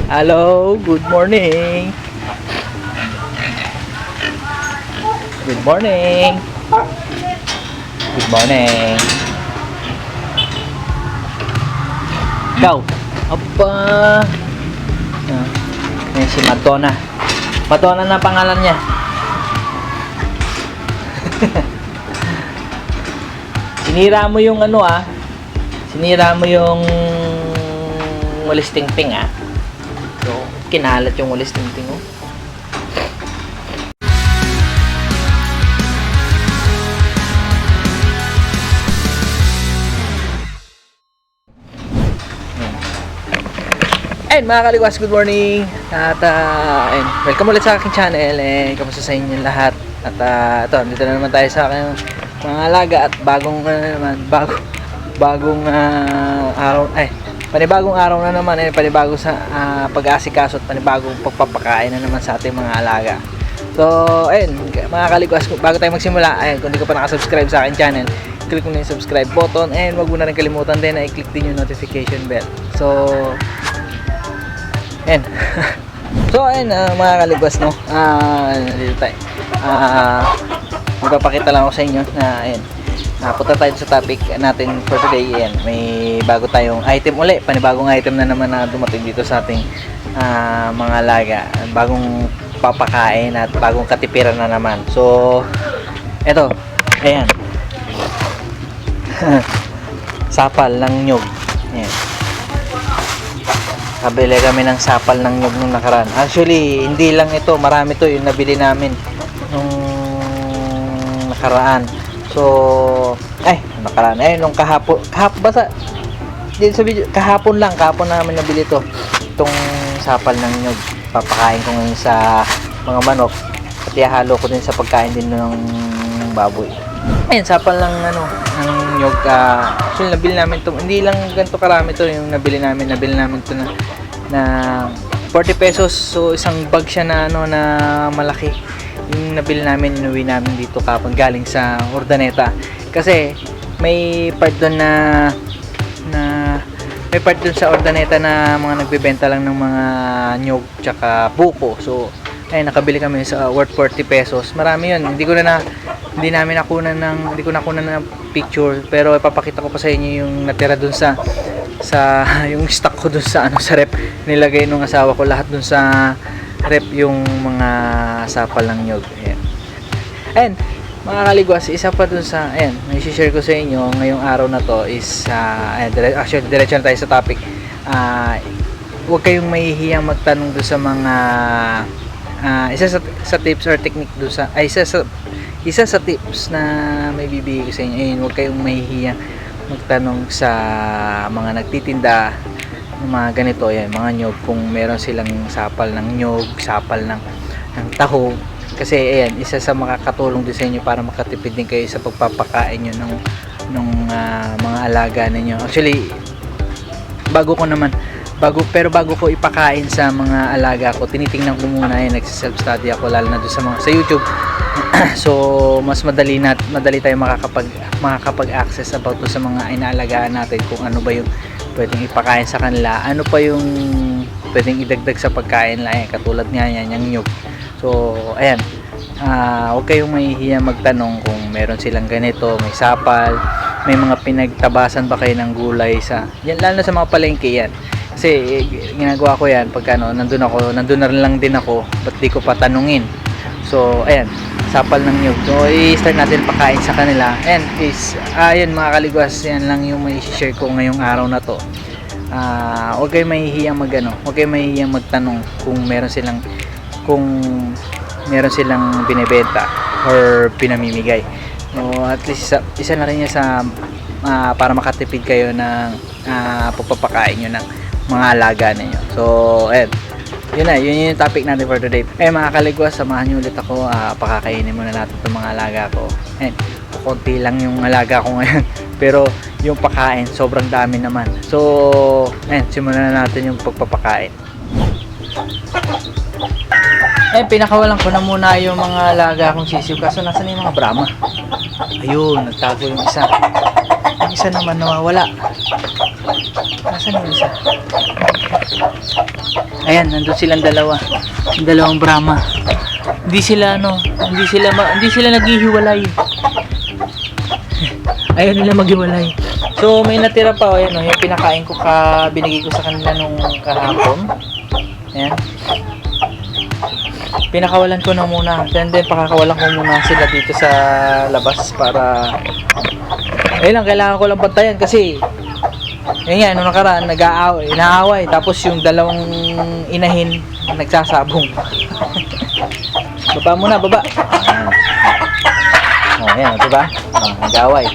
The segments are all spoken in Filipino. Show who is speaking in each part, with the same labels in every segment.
Speaker 1: Hello, good morning. Good morning. Good morning. Ikaw. Aba. Yan si Madonna. Madonna na pangalan niya. Sinira mo yung ano Sinira mo yung walis tingting So, kinalat yung walis tingting Ayun mga kaligwas, good morning. At ayun, welcome ulit sa aking channel. Kamusta sa inyo lahat? At ito, dito na naman tayo sa aking mga alaga at bagong panibagong araw na naman, panibagong sa pag-aasikaso at panibagong pagpapakain na naman sa ating mga alaga. So, ayun, mga kaligwas, bago tayo magsimula, ayun, kung di ka pa nakasubscribe sa aking channel, click mo na yung subscribe button and wag mo na rin kalimutan din na i-click din yung notification bell. So, ayun. So, ayun, mga kaligwas, no? Dito tayo. Magpapakita lang ako sa inyo na, ayun, punta tayo sa topic natin for today. Ayan, may bago tayong item uli. Panibagong item na naman na dumating dito sa ating mga alaga. Bagong papakain at bagong katipiran na naman. So, eto. Ayan. Sapal ng nyug. Ayan. Kabili kami ng sapal ng nyug nung nakaraan. Actually, hindi lang ito. Marami to yung nabili namin nung nakaraan. So, nakaraan. Nung kahapon basta dito sa video, kahapon namin nabili to. Itong sapal ng nyug. Papakain ko ngayon sa mga manok. At ihalo ko din sa pagkain din ng baboy. Ayun, sapal ng ng nyug. Actually, nabili namin to. Hindi lang ganito karami to yung nabili namin. Nabili namin to na 40 pesos. So, isang bag siya na na malaki. Yung nabili namin, inuwi namin dito kapag galing sa Urdaneta. Kasi may part doon may part doon sa Urdaneta na mga nagbebenta lang ng mga nyug tsaka buko. So, nakabili kami sa worth 40 pesos. Marami 'yun. Hindi ko nakunan ng picture, pero ipapakita ko pa sa inyo yung natira doon sa yung stock ko doon sa sa rep. Nilagay nung asawa ko lahat doon sa rep yung mga sapal ng nyug. Ayan, mga kaligwas, isa pa dun sa may share ko sa inyo ngayong araw na to is actually diretso na tayo sa topic. Huwag kayong mahihiyang magtanong dun sa mga isa sa tips or technique dun sa isa sa tips na may bibigay ko sa inyo. Huwag kayong mahihiyang magtanong sa mga nagtitinda ng mga ganito, mga nyug, kung meron silang sapal ng nyug, sapal ng taho. Kasi isa sa makakatulong din sa inyo para makatipid din kayo sa pagpapakain nyo ng mga alaga ninyo. Actually, bago ko ipakain sa mga alaga ko, tinitingnan ko muna, nagse-self-study ako, lalo na doon sa YouTube. So, mas madali tayo makakapag-access about sa mga inaalagaan natin, kung ano ba yung pwedeng ipakain sa kanila, ano pa yung pwedeng idagdag sa pagkain lang, katulad nga yan, yung nyug. So, ayan, huwag kayong mahihiya magtanong kung meron silang ganito, may sapal, may mga pinagtabasan ba kayo ng gulay yan, lalo na sa mga palengke yan. Kasi ginagawa ko yan pagka nandun na rin lang din ako, ba't di ko pa tanungin. So, ayan, sapal ng nyug. So, i-start natin pakain sa kanila. Ayan mga kaligwas, yan lang yung may share ko ngayong araw na to. Huwag kayong mahihiyang magtanong kung meron silang binebenta or pinamimigay. So, at least isa na rin yan para makatipid kayo ng pagpapakain nyo ng mga alaga ninyo. So, yun yung topic natin for today. Mga kaligwas, samahan nyo ulit ako. Pakakainin muna natin itong mga alaga ko. Konti lang yung alaga ko ngayon. Pero yung pakain, sobrang dami naman. So, simulan na natin yung pagpapakain. Pinakawalan ko na muna yung mga alaga kong sisiw. Kaso nasan yung mga Brahma? Ayun, nagtago yung isa. Yung isa naman nawawala. Nasaan yung isa? Ayan, nandun silang dalawa. Yung dalawang Brahma. Hindi sila hindi sila naghihiwalay. Ayaw nila maghiwalay. So may natira pa, ayan oh, yung pinakain ko binigay ko sa kanila nung kahapon. Ayan. Pinakawalan ko na muna. Then pakakawalan ko muna sila dito sa labas para ayun lang, kailangan ko lang bantayan kasi yun nga, nung nakaraan inaaway, tapos yung dalawang inahin nagsasabong. Baba muna, baba. Oh, ayan, diba? Oh, nag-away.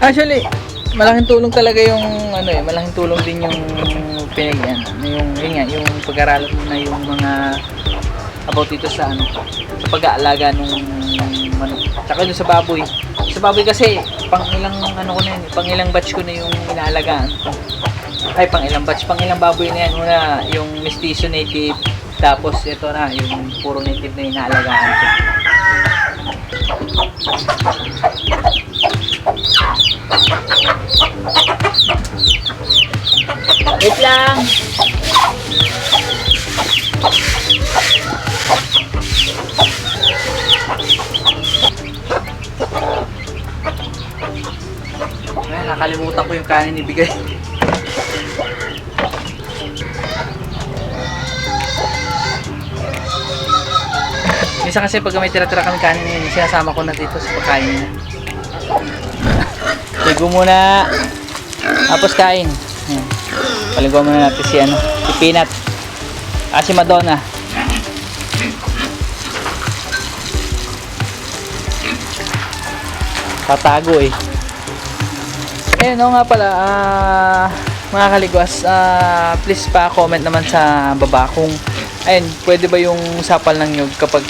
Speaker 1: Actually, malaking tulong talaga yung malaking tulong din yung yun nga, yung pag-aralan mo na yung mga about dito sa sa pag-aalaga nung manok. Tsaka doon sa baboy. Sa baboy kasi pang ilang batch ko na yung inaalagaan ko. Ay, pang ilang baboy na yan. Una, yung mestizo native, tapos ito na, yung puro native na inaalagaan ko. Wait lang. Ay, nakalimutan ko yung kanin ibigay. Minsan kasi pag may tira-tira kami kanin yun, sinasama ko na dito sa pagkain niya. Ligo muna. Tapos kain. Paligo muna natin si Peanut. Si Madonna. Tatago eh. Nga pala, mga kaligwas, please pa-comment naman sa baba kung pwede ba yung sapal ng nyug kapag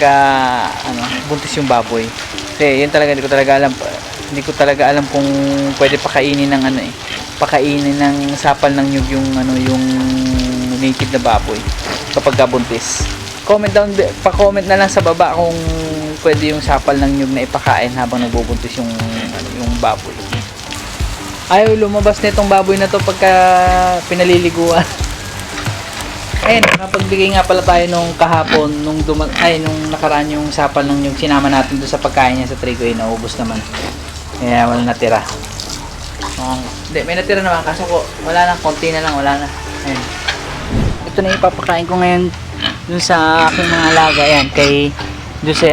Speaker 1: buntis yung baboy. Kasi yun talaga, hindi ko talaga alam kung pwede pakainin ng pakainin ng sapal ng nyug yung native na baboy kapag buntis. Pa-comment na lang sa baba kung pwede yung sapal ng nyug na ipakain habang nagbubuntis yung baboy. Ayaw lumabas na itong baboy na to pagka pinaliliguan. Nakapagbigay nga pala tayo nung kahapon, nung nakaraan yung sapal ng nyug, sinama natin doon sa pagkain niya sa trigo, naubos naman. Kaya wala natira. Hindi, may natira naman, kaso wala na, konti na lang, wala na. Ayan. Ito na ipapakain ko ngayon dun sa aking mga alaga, dun sa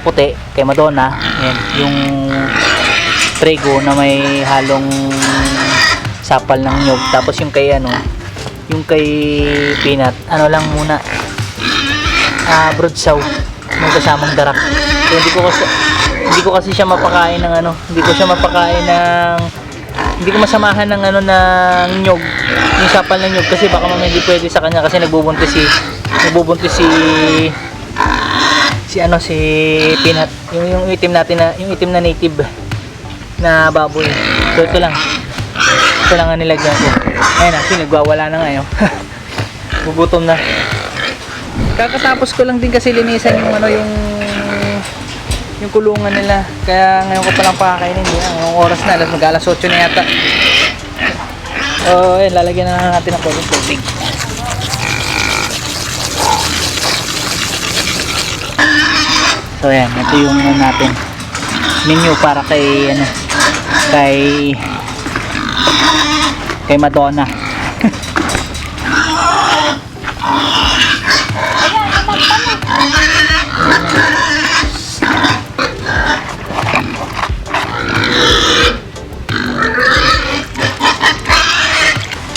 Speaker 1: puti, kay Madonna. Ayan, yung trigo na may halong sapal ng nyug, tapos yung kay Peanut, lang muna, broadsaw, may kasamang darak. So, hindi ko kasi siya mapakain ng hindi ko masamahan ng ng nyug, yung sapal ng nyug, kasi baka mamaya hindi pwede sa kanya kasi nagbubuntis si Peanut, yung itim na native na baboy. So ito lang ang nilagyan ko. Ayun na, nagwawala na ngayon. Gugutom na. Kakatapos ko lang din kasi linisan yung kulungan nila. Kaya ngayon ko palang pakakainin din. Ngayong oras na, mag-alas 8 na yata. Ayun, lalagyan na natin ng tubig. So ayan, ito yung natin menu para kay Madonna.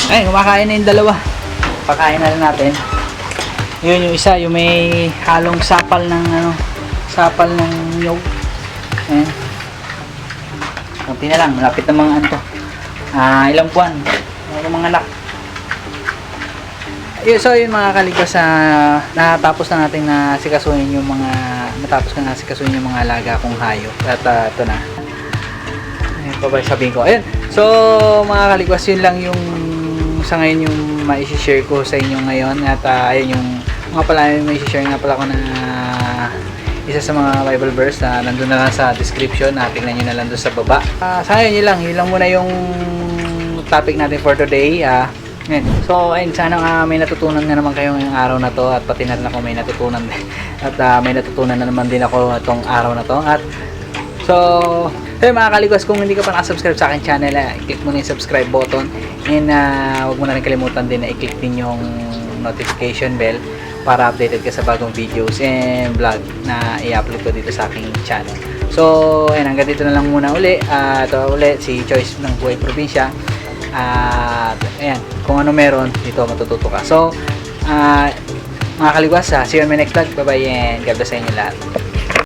Speaker 1: Ay, kumakain na yung dalawa. Pakain na rin natin. Yun yung isa, yung may halong sapal ng nyug. Ayan. Kunti na lang, malapit na mga ilang buwan. Mga anak. So yun mga kaligwas, natapos na natin nasikasuhin yung mga alaga kong hayop. At ito na. Ayun pa ba sabihin ko. Ayun. So mga kaligwas, yun lang yung sa ngayon yung ma-share ko sa inyo ngayon. At ayun yung mga pala may share nga pala ko na isa sa mga Bible verse na nandun na lang sa description. Tingnan nyo na lang doon sa baba. Sana yun lang muna yung topic natin for today. Yan. So, ayun, sana may natutunan na naman kayo ngayong araw na to at pati na rin ako may natutunan at may natutunan na naman din ako itong araw na to. At so mga kaligwas, kung hindi ka pa nakasubscribe sa akin channel, i-click mo na yung subscribe button and huwag mo na rin kalimutan din na i-click din yung notification bell para updated ka sa bagong videos and vlog na i-upload ko dito sa aking channel. So, ayun, hanggang dito na lang muna uli. Ito uli, si Choice ng Buhay Probinsya. At ayan, kung ano meron, dito matututo ka. So, mga kaligwas, see you on my next vlog. Bye bye and God bless sa inyo lahat.